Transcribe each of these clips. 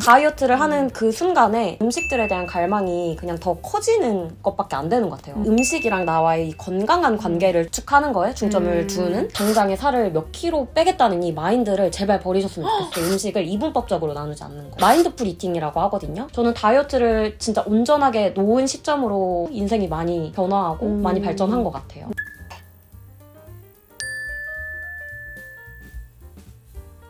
다이어트를 하는 그 순간에 음식들에 대한 갈망이 그냥 더 커지는 것밖에 안 되는 것 같아요. 음식이랑 나와의 이 건강한 관계를 축하는 거에 중점을 두는, 당장에 살을 몇 킬로 빼겠다는 이 마인드를 제발 버리셨으면 좋겠어요. 음식을 이분법적으로 나누지 않는 거. 마인드풀 이팅이라고 하거든요. 저는 다이어트를 진짜 온전하게 놓은 시점으로 인생이 많이 변화하고 많이 발전한 것 같아요.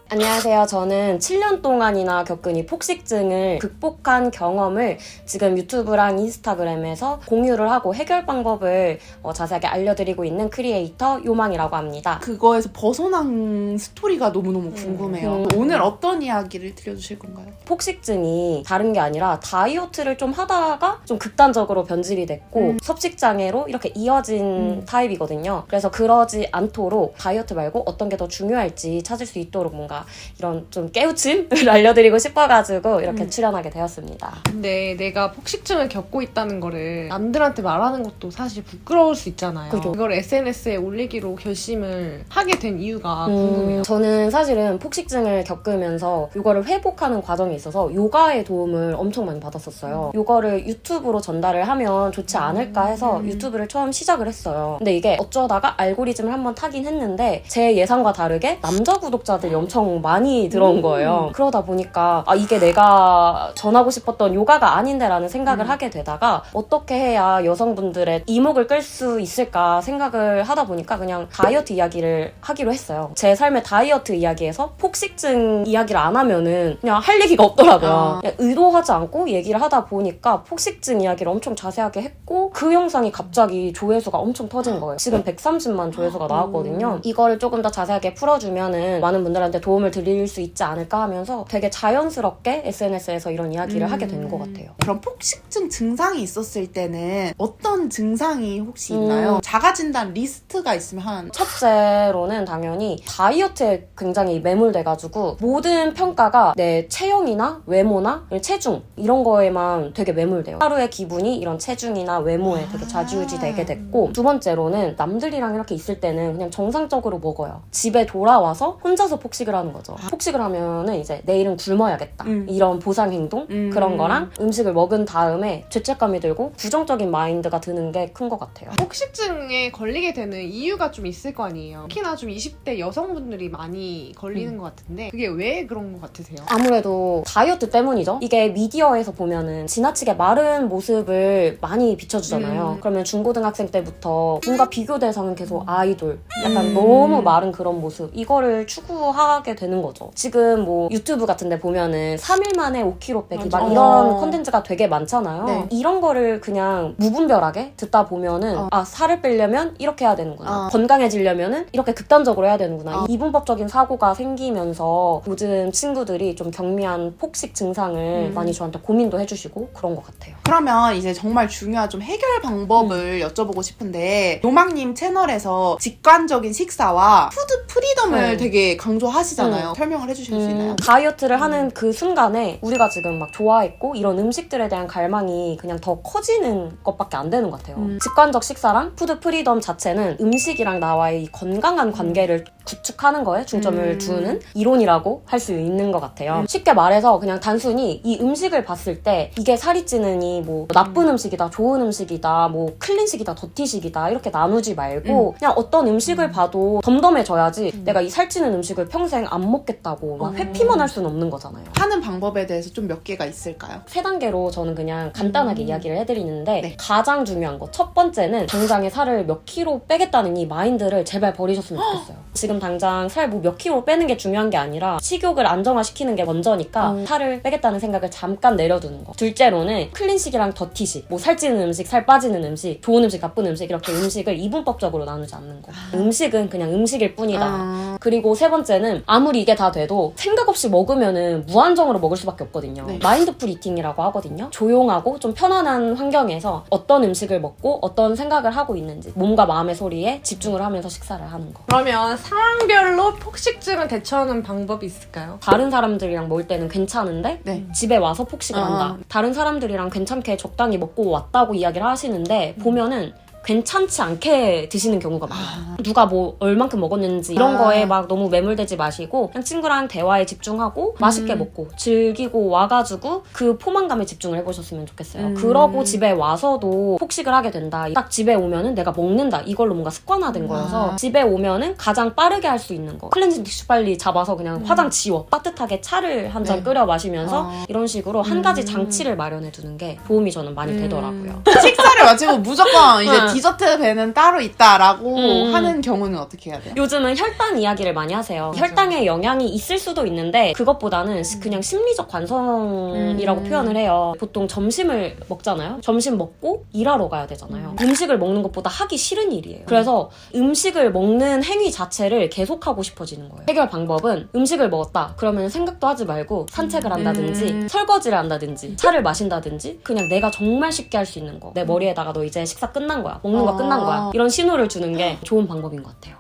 안녕하세요. 저는 7년 동안이나 겪은 이 폭식증을 극복한 경험을 지금 유튜브랑 인스타그램에서 공유를 하고 해결 방법을 자세하게 알려드리고 있는 크리에이터 요망이라고 합니다. 그거에서 벗어난 스토리가 너무너무 궁금해요. 오늘 어떤 이야기를 들려주실 건가요? 폭식증이 다른 게 아니라 다이어트를 좀 하다가 좀 극단적으로 변질이 됐고 섭식장애로 이렇게 이어진 타입이거든요. 그래서 그러지 않도록 다이어트 말고 어떤 게 더 중요할지 찾을 수 있도록 뭔가 이런 좀 깨우침을 알려드리고 싶어가지고 이렇게 출연하게 되었습니다. 근데 내가 폭식증을 겪고 있다는 거를 남들한테 말하는 것도 사실 부끄러울 수 있잖아요. 그죠. 그걸 SNS에 올리기로 결심을 하게 된 이유가 궁금해요. 저는 사실은 폭식증을 겪으면서 이거를 회복하는 과정에 있어서 요가의 도움을 엄청 많이 받았었어요. 요거를 유튜브로 전달을 하면 좋지 않을까 해서 유튜브를 처음 시작을 했어요. 근데 이게 어쩌다가 알고리즘을 한번 타긴 했는데 제 예상과 다르게 남자 구독자들이 엄청 많이 들어온 거예요. 그러다 보니까 이게 내가 전하고 싶었던 요가가 아닌데 라는 생각을 하게 되다가 어떻게 해야 여성분들의 이목을 끌 수 있을까 생각을 하다 보니까 그냥 다이어트 이야기를 하기로 했어요. 제 삶의 다이어트 이야기에서 폭식증 이야기를 안 하면은 그냥 할 얘기가 없더라고요. 그냥 의도하지 않고 얘기를 하다 보니까 폭식증 이야기를 엄청 자세하게 했고 그 영상이 갑자기 조회수가 엄청 터진 거예요. 지금 130만 조회수가 나왔거든요. 이거를 조금 더 자세하게 풀어주면은 많은 분들한테 도움을 드릴 수 있지 않을까 하면서 되게 자연스럽게 SNS에서 이런 이야기를 하게 된 것 같아요. 그럼 폭식증 증상이 있었을 때는 어떤 증상이 혹시 있나요? 자가진단 리스트가 있으면 첫째로는 당연히 다이어트에 굉장히 매몰돼가지고 모든 평가가 내 체형이나 외모나 체중 이런 거에만 되게 매몰돼요. 하루의 기분이 이런 체중이나 외모에 되게 좌지우지 되게 됐고, 두 번째로는 남들이랑 이렇게 있을 때는 그냥 정상적으로 먹어요. 집에 돌아와서 혼자서 폭식을 하는 거죠. 폭식을 하면은 이제 내일은 굶어야겠다 이런 보상 행동 그런 거랑 음식을 먹은 다음에 죄책감이 들고 부정적인 마인드가 드는 게 큰 것 같아요. 폭식증에 걸리게 되는 이유가 좀 있을 거 아니에요. 특히나 좀 20대 여성분들이 많이 걸리는 것 같은데 그게 왜 그런 것 같으세요? 아무래도 다이어트 때문이죠. 이게 미디어에서 보면은 지나치게 마른 모습을 많이 비춰주잖아요. 그러면 중고등학생 때부터 뭔가 비교 대상은 계속 아이돌, 약간 너무 마른 그런 모습, 이거를 추구하게 되는 거죠. 지금 뭐 유튜브 같은 데 보면은 3일 만에 5kg 빼기 막 이런 컨텐츠가 되게 많잖아요. 네. 이런 거를 그냥 무분별하게 듣다 보면은 살을 빼려면 이렇게 해야 되는구나. 건강해지려면은 이렇게 극단적으로 해야 되는구나. 이분법적인 사고가 생기면서 요즘 친구들이 좀 경미한 폭식 증상을 많이 저한테 고민도 해주시고 그런 것 같아요. 그러면 이제 정말 중요한 좀 해결 방법을 여쭤보고 싶은데, 요망님 채널에서 직관적인 식사와 푸드 프리덤을 되게 강조하시잖아요. 설명을 해주실 수 있나요? 다이어트를 하는 그 순간에 우리가 지금 막 좋아했고 이런 음식들에 대한 갈망이 그냥 더 커지는 것밖에 안 되는 것 같아요. 직관적 식사랑 푸드 프리덤 자체는 음식이랑 나와의 이 건강한 관계를 구축하는 거에 중점을 두는 이론이라고 할 수 있는 것 같아요. 쉽게 말해서 그냥 단순히 이 음식을 봤을 때 이게 살이 찌느니 뭐 나쁜 음식이다, 좋은 음식이다, 뭐 클린식이다, 더티식이다 이렇게 나누지 말고 그냥 어떤 음식을 봐도 덤덤해져야지 내가 이 살찌는 음식을 평생 안 먹겠다고 막 회피만 할 수는 없는 거잖아요. 하는 방법에 대해서 좀 몇 개가 있을까요? 3단계로 저는 그냥 간단하게 이야기를 해드리는데 가장 중요한 거 첫 번째는 당장에 살을 몇 킬로 빼겠다는 이 마인드를 제발 버리셨으면 좋겠어요. 지금 당장 살 뭐 몇 킬로 빼는 게 중요한 게 아니라 식욕을 안정화시키는 게 먼저니까 살을 빼겠다는 생각을 잠깐 내려두는 거. 둘째로는 클린식이랑 더티식, 뭐 살찌는 음식, 살 빠지는 음식, 좋은 음식, 나쁜 음식 이렇게 음식을 이분법적으로 나누지 않는 거. 음식은 그냥 음식일 뿐이다. 그리고 세 번째는 아무리 이게 다 돼도 생각 없이 먹으면은 무한정으로 먹을 수밖에 없거든요. 마인드풀 이팅이라고 하거든요. 조용하고 좀 편안한 환경에서 어떤 음식을 먹고 어떤 생각을 하고 있는지 몸과 마음의 소리에 집중을 하면서 식사를 하는 거. 그러면 상황별로 폭식증을 대처하는 방법이 있을까요? 다른 사람들이랑 먹을 때는 괜찮은데 집에 와서 폭식을 한다. 다른 사람들이랑 괜찮게 적당히 먹고 왔다고 이야기를 하시는데 보면은 괜찮지 않게 드시는 경우가 많아요. 누가 뭐 얼만큼 먹었는지 이런 거에 막 너무 매몰되지 마시고 그냥 친구랑 대화에 집중하고 맛있게 먹고 즐기고 와가지고 그 포만감에 집중을 해보셨으면 좋겠어요. 그러고 집에 와서도 폭식을 하게 된다. 딱 집에 오면은 내가 먹는다. 이걸로 뭔가 습관화된 거여서 집에 오면은 가장 빠르게 할 수 있는 거. 클렌징 티슈 빨리 잡아서 그냥 화장 지워. 따뜻하게 차를 한 잔 끓여 마시면서 이런 식으로 한 가지 장치를 마련해 두는 게 도움이 저는 많이 되더라고요. 식사를 마치고 무조건 이제 디저트 배는 따로 있다라고 하는 경우는 어떻게 해야 돼요? 요즘은 혈당 이야기를 많이 하세요. 혈당에 영향이 있을 수도 있는데 그것보다는 그냥 심리적 관성이라고 표현을 해요. 보통 점심을 먹잖아요. 점심 먹고 일하러 가야 되잖아요. 음식을 먹는 것보다 하기 싫은 일이에요. 그래서 음식을 먹는 행위 자체를 계속하고 싶어지는 거예요. 해결 방법은 음식을 먹었다. 그러면 생각도 하지 말고 산책을 한다든지 설거지를 한다든지 차를 마신다든지 그냥 내가 정말 쉽게 할 수 있는 거. 내 머리에다가 너 이제 식사 끝난 거야. 먹는 거 끝난 거야. 이런 신호를 주는 게 좋은 방법인 것 같아요.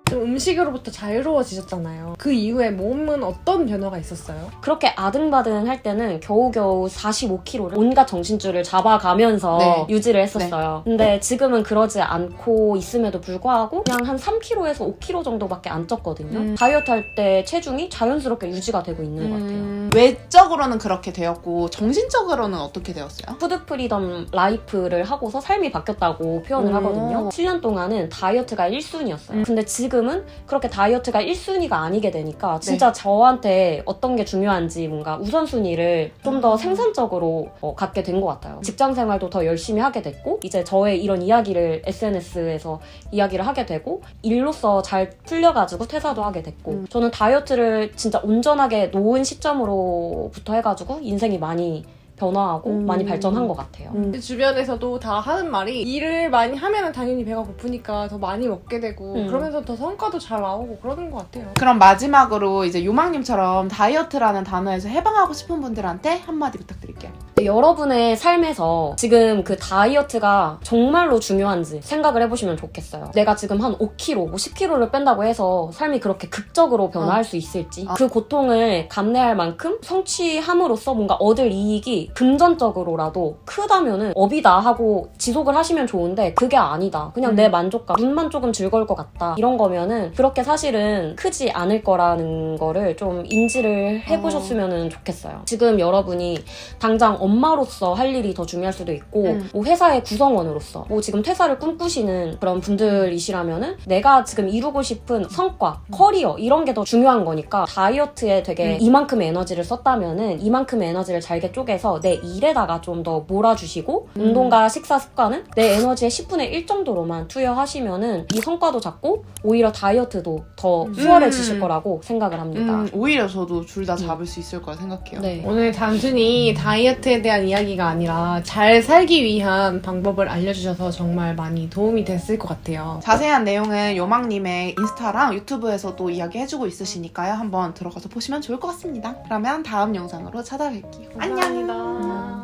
좀 음식으로부터 자유로워지셨잖아요. 그 이후에 몸은 어떤 변화가 있었어요? 그렇게 아등바등 할 때는 겨우겨우 45kg를 온갖 정신줄을 잡아가면서 유지를 했었어요. 근데 지금은 그러지 않고 있음에도 불구하고 그냥 한 3kg에서 5kg 정도밖에 안 쪘거든요. 다이어트 할 때 체중이 자연스럽게 유지가 되고 있는 것 같아요. 외적으로는 그렇게 되었고 정신적으로는 어떻게 되었어요? 푸드 프리덤 라이프를 하고서 삶이 바뀌었다고 표현을 하거든요. 7년 동안은 다이어트가 1순위였어요. 근데 지금은 그렇게 다이어트가 1순위가 아니게 되니까 진짜 저한테 어떤 게 중요한지 뭔가 우선순위를 좀 더 생산적으로 갖게 된 것 같아요. 직장 생활도 더 열심히 하게 됐고 이제 저의 이런 이야기를 SNS에서 이야기를 하게 되고 일로서 잘 풀려가지고 퇴사도 하게 됐고 저는 다이어트를 진짜 온전하게 놓은 시점으로부터 해가지고 인생이 많이 변화하고 많이 발전한 것 같아요. 주변에서도 다 하는 말이 일을 많이 하면 당연히 배가 고프니까 더 많이 먹게 되고 그러면서 더 성과도 잘 나오고 그러는 것 같아요. 그럼 마지막으로 이제 요망님처럼 다이어트라는 단어에서 해방하고 싶은 분들한테 한마디 부탁드릴게요. 여러분의 삶에서 지금 그 다이어트가 정말로 중요한지 생각을 해보시면 좋겠어요. 내가 지금 한 5kg, 뭐 10kg를 뺀다고 해서 삶이 그렇게 극적으로 변화할 수 있을지 그 고통을 감내할 만큼 성취함으로써 뭔가 얻을 이익이 금전적으로라도 크다면은 업이다 하고 지속을 하시면 좋은데 그게 아니다. 그냥 내 만족감, 눈만 조금 즐거울 것 같다. 이런 거면은 그렇게 사실은 크지 않을 거라는 거를 좀 인지를 해보셨으면 좋겠어요. 지금 여러분이 당장 엄마로서 할 일이 더 중요할 수도 있고 뭐 회사의 구성원으로서 뭐 지금 퇴사를 꿈꾸시는 그런 분들이시라면은 내가 지금 이루고 싶은 성과, 커리어 이런 게 더 중요한 거니까 다이어트에 되게 이만큼의 에너지를 썼다면은 이만큼의 에너지를 잘게 쪼개서 내 일에다가 좀 더 몰아주시고 운동과 식사 습관은 내 에너지의 10분의 1 정도로만 투여하시면은 이 성과도 작고 오히려 다이어트도 더 수월해지실 거라고 생각을 합니다. 오히려 저도 둘 다 잡을 수 있을 거라 생각해요. 네. 오늘 단순히 다이어트에 대한 이야기가 아니라 잘 살기 위한 방법을 알려주셔서 정말 많이 도움이 됐을 것 같아요. 자세한 내용은 요망님의 인스타랑 유튜브에서도 이야기해주고 있으시니까요. 한번 들어가서 보시면 좋을 것 같습니다. 그러면 다음 영상으로 찾아뵐게요. 안녕! 감사합니다.